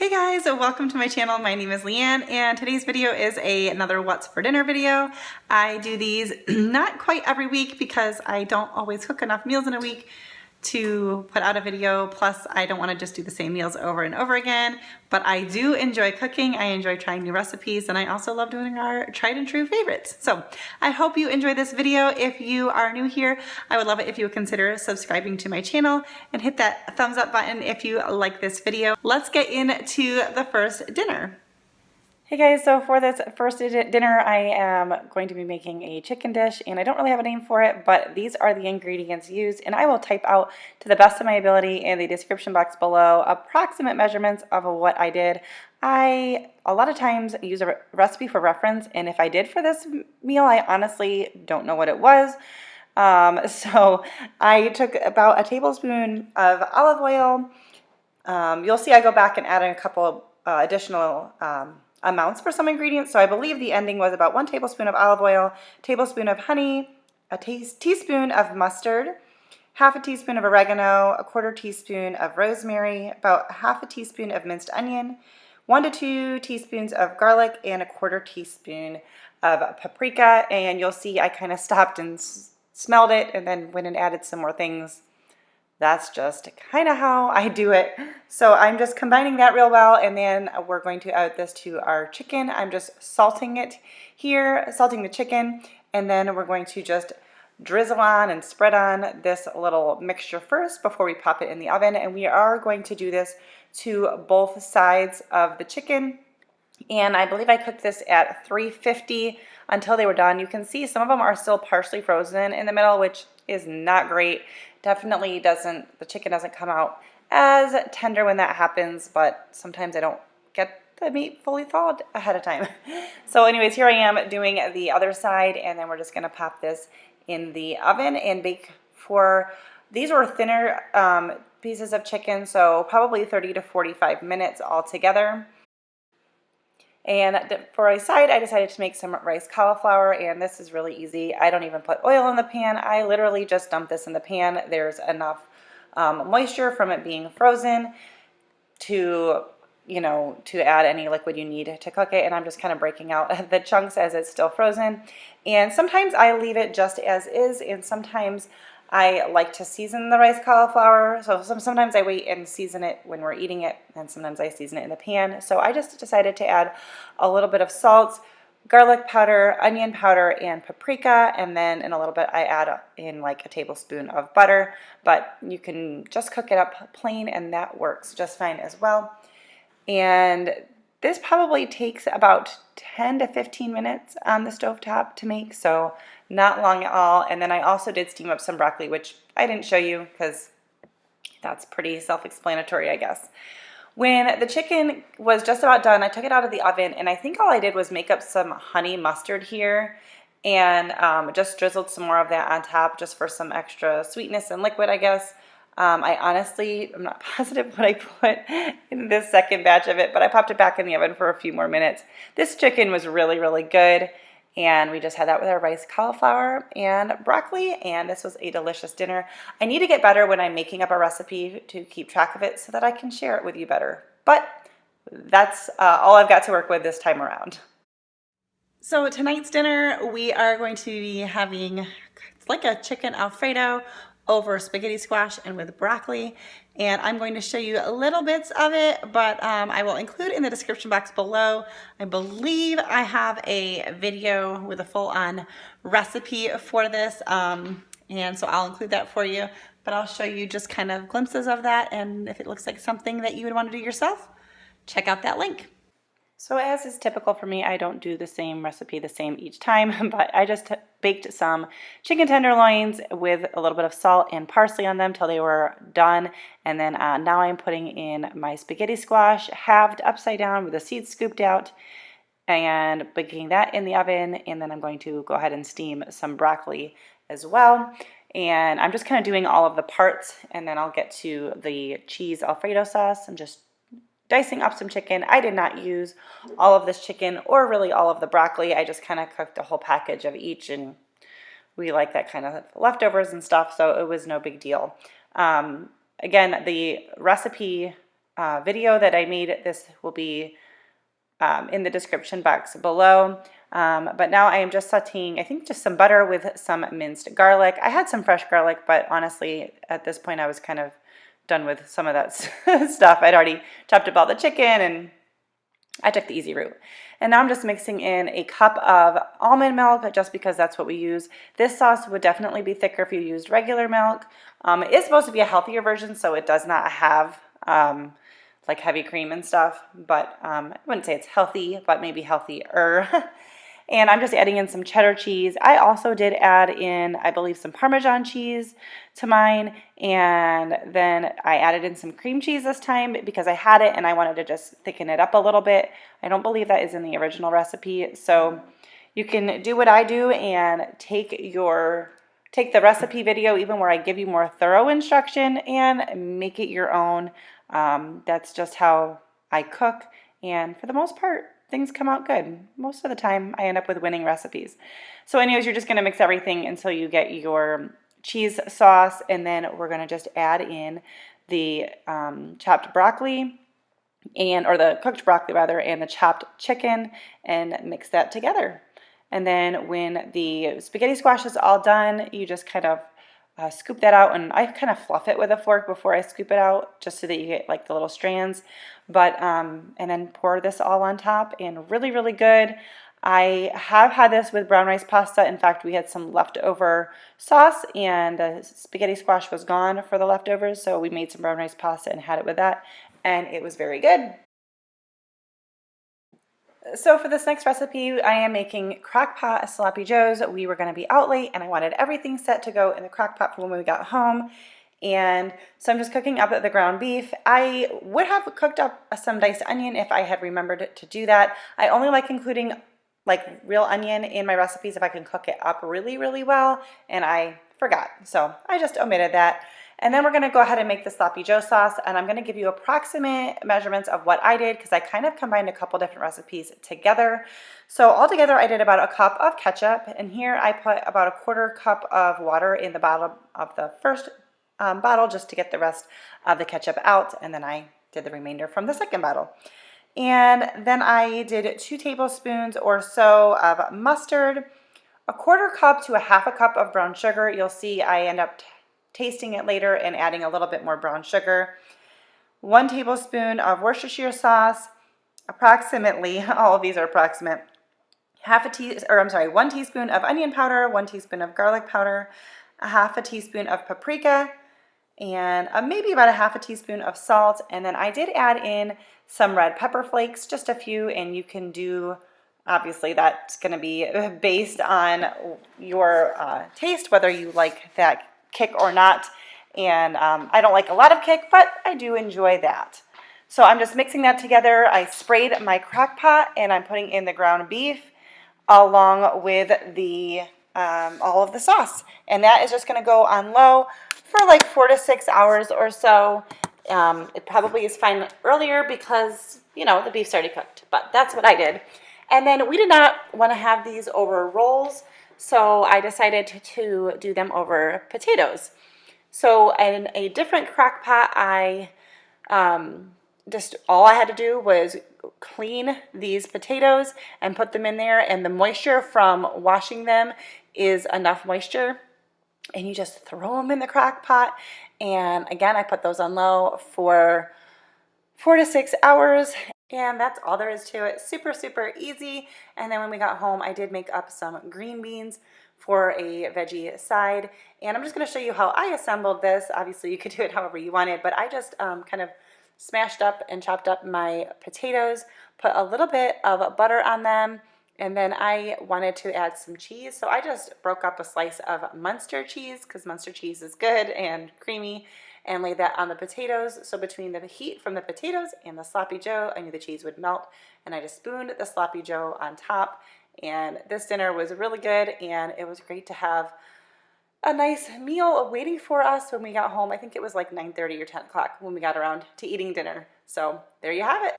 Hey guys, welcome to my channel. My name is Leanne and today's video is another what's for dinner video. I do these not quite every week because I don't always cook enough meals in a week to put out a video. Plus I don't want to just do the same meals over and over again, but I do enjoy cooking. I enjoy trying new recipes and I also love doing our tried and true favorites. So I hope you enjoy this video. If you are new here, I would love it if you would consider subscribing to my channel and hit that thumbs up button if you like this video. Let's get into the first dinner. Hey guys, so for this first dinner I am going to be making a chicken dish and I don't really have a name for it, but these are the ingredients used and I will type out to the best of my ability in the description box below approximate measurements of what I did. I a lot of times use a recipe for reference, and if I did for this meal I honestly don't know what it was. So I took about a tablespoon of olive oil. You'll see I go back and add in a couple additional amounts for some ingredients. So I believe the ending was about 1 tablespoon of olive oil, tablespoon of honey, a teaspoon of mustard, half a teaspoon of oregano, a 1/4 teaspoon of rosemary, about half a teaspoon of minced onion, 1 to 2 teaspoons of garlic, and a 1/4 teaspoon of paprika. And you'll see I kind of stopped and smelled it and then went and added some more things. That's just kind of how I do it. So I'm just combining that real well, and then we're going to add this to our chicken. I'm just salting it here, salting the chicken, and then we're going to just drizzle on and spread on this little mixture first before we pop it in the oven. And we are going to do this to both sides of the chicken. And I believe I cooked this at 350 until they were done. You can see some of them are still partially frozen in the middle, which is not great. Definitely the chicken doesn't come out as tender when that happens, but sometimes I don't get the meat fully thawed ahead of time. So anyways, here I am doing the other side, and then we're just gonna pop this in the oven and bake for, these were thinner pieces of chicken, so probably 30 to 45 minutes altogether. And for a side, I decided to make some rice cauliflower, and this is really easy. I don't even put oil in the pan. I literally just dump this in the pan. There's enough moisture from it being frozen to, to add any liquid you need to cook it. And I'm just kind of breaking out the chunks as it's still frozen. And sometimes I leave it just as is, and sometimes I like to season the rice cauliflower. So sometimes I wait and season it when we're eating it, and sometimes I season it in the pan. So I just decided to add a little bit of salt, garlic powder, onion powder, and paprika, and then in a little bit I add in like a tablespoon of butter. But you can just cook it up plain and that works just fine as well. And this probably takes about 10 to 15 minutes on the stovetop to make, so not long at all. And then I also did steam up some broccoli, which I didn't show you because that's pretty self-explanatory, I guess. When the chicken was just about done, I took it out of the oven, and I think all I did was make up some honey mustard here and just drizzled some more of that on top just for some extra sweetness and liquid, I guess. I honestly am not positive what I put in this second batch of it, but I popped it back in the oven for a few more minutes. This chicken was really, really good, and we just had that with our rice cauliflower and broccoli, and this was a delicious dinner. I need to get better when I'm making up a recipe to keep track of it so that I can share it with you better, but that's all I've got to work with this time around. So tonight's dinner, we are going to be having, it's like a chicken Alfredo over spaghetti squash and with broccoli, and I'm going to show you little bits of it, but I will include in the description box below. I believe I have a video with a full-on recipe for this, and so I'll include that for you, but I'll show you just kind of glimpses of that, and if it looks like something that you would want to do yourself, check out that link. So as is typical for me, I don't do the same recipe the same each time, but I just baked some chicken tenderloins with a little bit of salt and parsley on them till they were done. And then now I'm putting in my spaghetti squash, halved upside down with the seeds scooped out, and baking that in the oven. And then I'm going to go ahead and steam some broccoli as well. And I'm just kind of doing all of the parts, and then I'll get to the cheese Alfredo sauce and just dicing up some chicken. I did not use all of this chicken or really all of the broccoli. I just kind of cooked a whole package of each, and we like that kind of leftovers and stuff, so it was no big deal. Again, the recipe video that I made. This will be in the description box below. But now I am just sauteing, I think, just some butter with some minced garlic. I had some fresh garlic, but honestly, at this point, I was kind of done with some of that stuff. I'd already chopped up all the chicken and I took the easy route. And now I'm just mixing in a cup of almond milk just because that's what we use. This sauce would definitely be thicker if you used regular milk. It is supposed to be a healthier version, so it does not have like heavy cream and stuff, but I wouldn't say it's healthy, but maybe healthier. And I'm just adding in some cheddar cheese. I also did add in, I believe, some Parmesan cheese to mine, and then I added in some cream cheese this time because I had it and I wanted to just thicken it up a little bit. I don't believe that is in the original recipe, so you can do what I do and take the recipe video, even where I give you more thorough instruction, and make it your own. That's just how I cook, and for the most part, things come out good. Most of the time, I end up with winning recipes. So anyways, you're just going to mix everything until you get your cheese sauce, and then we're going to just add in the chopped broccoli, or the cooked broccoli rather, and the chopped chicken, and mix that together. And then when the spaghetti squash is all done, you just kind of scoop that out, and I kind of fluff it with a fork before I scoop it out, just so that you get like the little strands. But and then pour this all on top, and really, really good. I have had this with brown rice pasta. In fact, we had some leftover sauce, and the spaghetti squash was gone for the leftovers, so we made some brown rice pasta and had it with that, and it was very good. So for this next recipe, I am making crock pot sloppy joes. We were going to be out late, and I wanted everything set to go in the crock pot for when we got home. And so I'm just cooking up the ground beef. I would have cooked up some diced onion if I had remembered to do that. I only like including like real onion in my recipes if I can cook it up really, really well, and I forgot. So I just omitted that. And then we're going to go ahead and make the sloppy joe sauce, and I'm going to give you approximate measurements of what I did because I kind of combined a couple different recipes together. So altogether I did about a cup of ketchup, and here I put about a quarter cup of water in the bottom of the first bottle just to get the rest of the ketchup out, and then I did the remainder from the second bottle. And then I did 2 tablespoons or so of mustard, a quarter cup to a half a cup of brown sugar. You'll see I end up tasting it later and adding a little bit more brown sugar. 1 tablespoon of Worcestershire sauce, approximately, all of these are approximate. 1 teaspoon of onion powder, 1 teaspoon of garlic powder, a half a teaspoon of paprika, and maybe about a half a teaspoon of salt. And then I did add in some red pepper flakes, just a few, and you can do, obviously that's going to be based on your taste, whether you like that kick or not. And I don't like a lot of kick, but I do enjoy that. So I'm just mixing that together. I sprayed my crock pot, and I'm putting in the ground beef along with the all of the sauce, and that is just going to go on low for like 4 to 6 hours or so. It probably is fine earlier because, you know, the beef's already cooked, but that's what I did. And then we did not want to have these over rolls, so I decided to do them over potatoes. So in a different crock pot, all I had to do was clean these potatoes and put them in there, and the moisture from washing them is enough moisture, and you just throw them in the crock pot. And again, I put those on low for 4 to 6 hours, and that's all there is to it. Super, super easy. And then when we got home, I did make up some green beans for a veggie side, and I'm just going to show you how I assembled this. Obviously, you could do it however you wanted, but I just kind of smashed up and chopped up my potatoes, put a little bit of butter on them, and then I wanted to add some cheese, so I just broke up a slice of Munster cheese because Munster cheese is good and creamy, and laid that on the potatoes. So between the heat from the potatoes and the sloppy joe, I knew the cheese would melt, and I just spooned the sloppy joe on top. And this dinner was really good, and it was great to have a nice meal waiting for us when we got home. I think it was like 9:30 or 10 o'clock when we got around to eating dinner. So there you have it.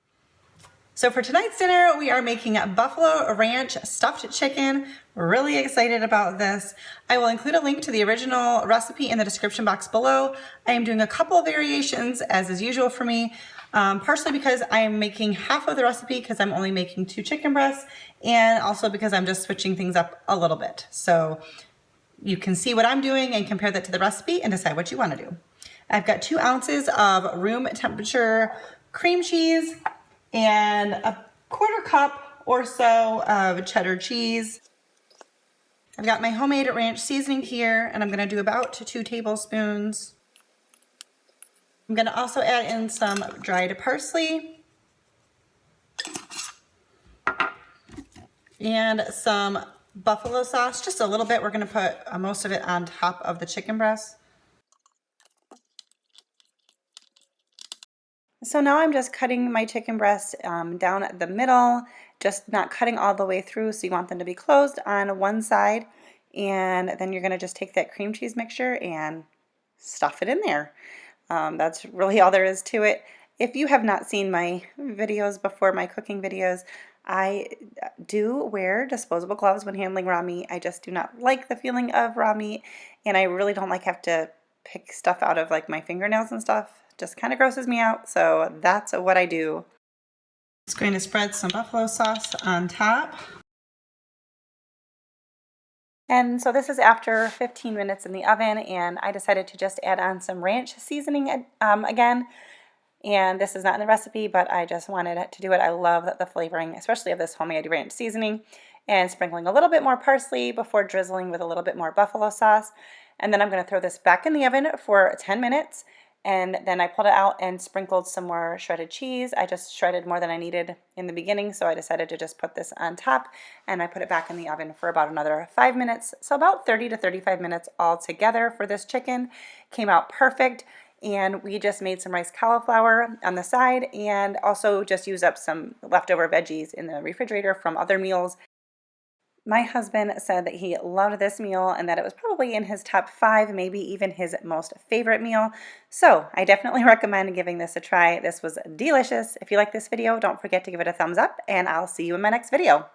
So for tonight's dinner, we are making buffalo ranch stuffed chicken. We're really excited about this. I will include a link to the original recipe in the description box below. I am doing a couple of variations, as is usual for me. partially because I'm making half of the recipe because I'm only making 2 chicken breasts, and also because I'm just switching things up a little bit. So you can see what I'm doing and compare that to the recipe and decide what you want to do. I've got 2 ounces of room temperature cream cheese and a 1/4 cup or so of cheddar cheese. I've got my homemade ranch seasoning here, and I'm going to do about 2 tablespoons. I'm going to also add in some dried parsley and some buffalo sauce, just a little bit. We're going to put most of it on top of the chicken breast. So now I'm just cutting my chicken breast down the middle, just not cutting all the way through, so you want them to be closed on one side, and then you're going to just take that cream cheese mixture and stuff it in there. That's really all there is to it. If you have not seen my videos before, my cooking videos, I do wear disposable gloves when handling raw meat. I just do not like the feeling of raw meat, and I really don't like have to pick stuff out of like my fingernails and stuff. Just kind of grosses me out, so that's what I do. Just going to spread some buffalo sauce on top. And so this is after 15 minutes in the oven, and I decided to just add on some ranch seasoning again. And this is not in the recipe, but I just wanted to do it. I love the flavoring, especially of this homemade ranch seasoning, and sprinkling a little bit more parsley before drizzling with a little bit more buffalo sauce. And then I'm going to throw this back in the oven for 10 minutes. And then I pulled it out and sprinkled some more shredded cheese. I just shredded more than I needed in the beginning, so I decided to just put this on top, and I put it back in the oven for about another 5 minutes. So about 30 to 35 minutes altogether for this chicken. Came out perfect, and we just made some rice cauliflower on the side, and also just used up some leftover veggies in the refrigerator from other meals. My husband said that he loved this meal and that it was probably in his top 5, maybe even his most favorite meal. So I definitely recommend giving this a try. This was delicious. If you like this video, don't forget to give it a thumbs up, and I'll see you in my next video.